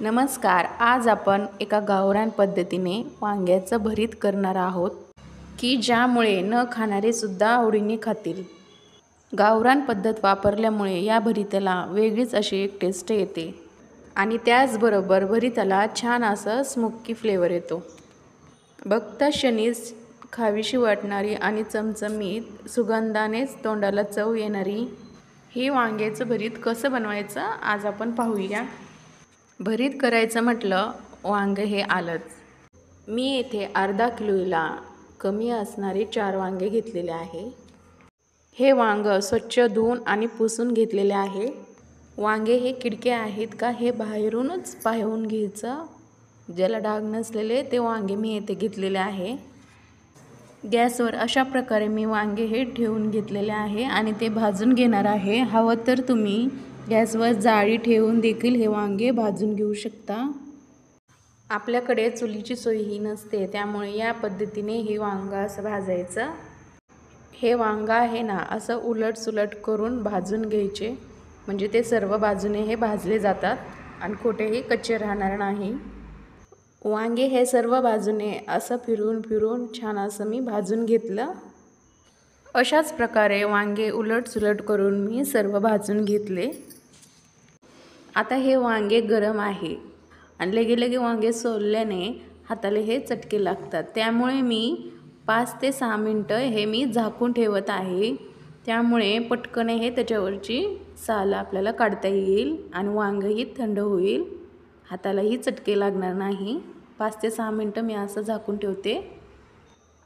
नमस्कार. आज आपण एका गावरान पद्धतीने वांग्याचं भरीत करणार आहोत की ज्यामुळे न खाणारे सुद्धा आवडीने खातील. गावरान पद्धत वापरल्यामुळे या भरीताला वेगळीच अशी एक टेस्ट येते आणि त्याचबरोबर भरीताला छान असं स्मोकी फ्लेवर येतो. बघता क्षणीच खावीशी वाटणारी आणि चमचमीत सुगंधानेच तोंडाला चव येणारी हे वांग्याचं भरीत कसं बनवायचं आज आपण पाहूया. भरीत करायचं म्हटलं वांगे हे आलंच. मी येथे अर्धा किलोला कमी असणारे 4 वांगे घेतलेले आहे. हे वांग स्वच्छ धुवून आणि पुसून घेतलेले आहे. वांगे हे किडके आहेत का हे बाहेरूनच पाहून घ्यायचं. ज्याला डाग नसलेले ते वांगे मी येथे घेतलेले आहे. गॅसवर अशा प्रकारे मी वांगे हे ठेवून घेतलेले आहे आणि ते भाजून घेणार आहे. हवं तर तुम्ही गॅसवर जाळी ठेवून देखील हे वांगे भाजून घेऊ शकता. आपल्याकडे चुलीची सोयही नसते त्यामुळे या पद्धतीने हे वांग असं भाजायचं. हे वांग आहे ना असं उलट सुलट करून भाजून घ्यायचे म्हणजे ते सर्व बाजूने हे भाजले जातात आणि कुठेही कच्चे राहणार नाही. वांगे हे सर्व बाजूने असं फिरून फिरून छान असं मी भाजून घेतलं. अशाच प्रकारे वांगे उलट सुलट करून मी सर्व भाजून घेतले. आता हे वांगे गरम आहे आणि लगे वांगे सोलल्याने हाताला हे चटके लागतात. त्यामुळे मी 5 ते 6 मिनटं हे मी झाकून ठेवत आहे. त्यामुळे पटकन हे त्याच्यावरची साल आपल्याला काढता येईल आणि वांगही थंड होईल. हातालाही चटके लागणार नाही. 5 ते 6 मिनटं मी असं झाकून ठेवते.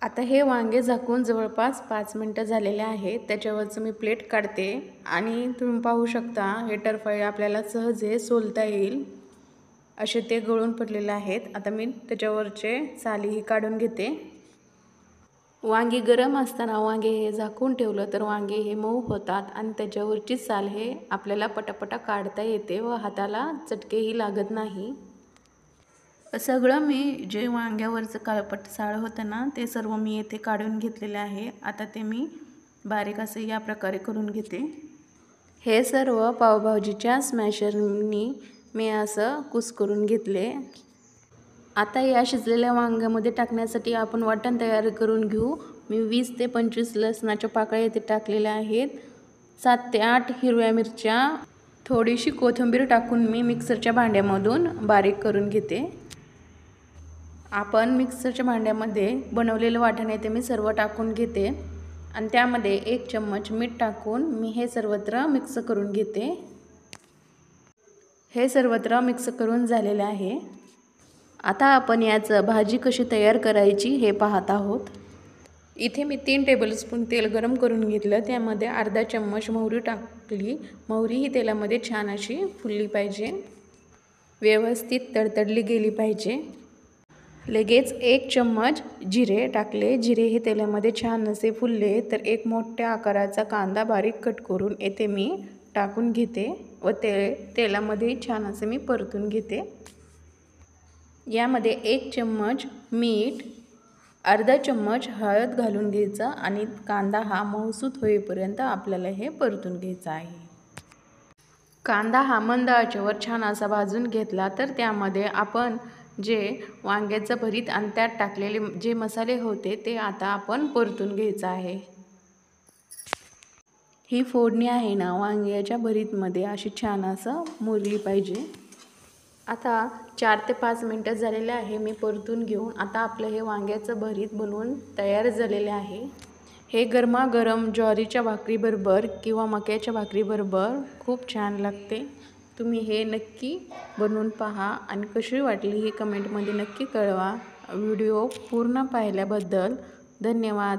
आता हे वांगे झाकून जवळपास 5 मिनटं झालेले आहेत. त्याच्यावरचं मी प्लेट काढते आणि तुम्ही पाहू शकता हे टरफळे आपल्याला सहज हे सोलता येईल असे ते गळून पडलेले आहेत. आता मी त्याच्यावरचे सालीही काढून घेते. वांगी गरम असताना वांगे हे झाकून ठेवलं तर वांगे हे मऊ होतात आणि त्याच्यावरची साल हे आपल्याला पटापटा काढता येते व हाताला चटकेही लागत नाही. सगळं मी जे वांग्यावरचं काळपट साळ होतं ना ते सर्व मी येथे काढून घेतलेले आहे. आता ते मी बारीक असे या प्रकारे करून घेते. हे सर्व पावभाजीच्या स्मॅशरनी मी असं कुस्करून घेतले. आता या शिजलेल्या वांग्यामध्ये टाकण्यासाठी आपण वाटण तयार करून घेऊ. मी 20 ते 25 लसणाच्या पाकळ्या येथे टाकलेल्या आहेत. 7 ते 8 हिरव्या मिरच्या, थोडीशी कोथिंबीर टाकून मी मिक्सरच्या भांड्यामधून बारीक करून घेते. आपण मिक्सरच्या भांड्यामध्ये बनवलेलं वाटण आहे ते मी सर्व टाकून घेते आणि त्यामध्ये 1 चम्मच मीठ टाकून मी हे सर्वत्र मिक्स करून घेते. हे सर्वत्र मिक्स करून झालेले आहे. आता आपण याचं भाजी कशी तयार करायची हे पाहत आहोत. इथे मी 3 टेबलस्पून तेल गरम करून घेतलं. त्यामध्ये अर्धा चम्मच मोहरी टाकली. मोहरी ही तेलामध्ये छान अशी फुलली पाहिजे, व्यवस्थित तडतडली गेली पाहिजे. लगेच 1 चम्मच जिरे टाकले. जिरे हे तेलामध्ये छान असे फुलले तर एक मोठ्या आकाराचा कांदा बारीक कट करून येथे मी टाकून घेते व तेलामध्ये छान असे मी परतून घेते. यामध्ये 1 चम्मच मीठ, अर्धा चम्मच हळद घालून घ्यायचा आणि कांदा हा मऊसूत होईपर्यंत आपल्याला हे परतून घ्यायचा आहे. कांदा हा मंद आचेवर छान असा भाजून घेतला तर त्यामध्ये आपण जे वांग्याचं भरीत आणि त्यात टाकलेले जे मसाले होते ते आता आपण परतून घ्यायचं आहे. ही फोडणी आहे ना वांग्याच्या भरीतमध्ये अशी छान असं मुरली पाहिजे. आता 4 ते 5 मिनटं झालेले आहे. मी परतून घेऊन आता आपलं हे वांग्याचं भरीत बनवून तयार झालेले आहे. हे गरमागरम ज्वारीच्या भाकरीबरोबर किंवा मक्याच्या भाकरीबरोबर खूप छान लागते. तुम्ही हे नक्की बनवून पहा आणि कशी वाटली हे कमेंटमध्ये नक्की कळवा. व्हिडिओ पूर्ण पाहिल्याबद्दल धन्यवाद.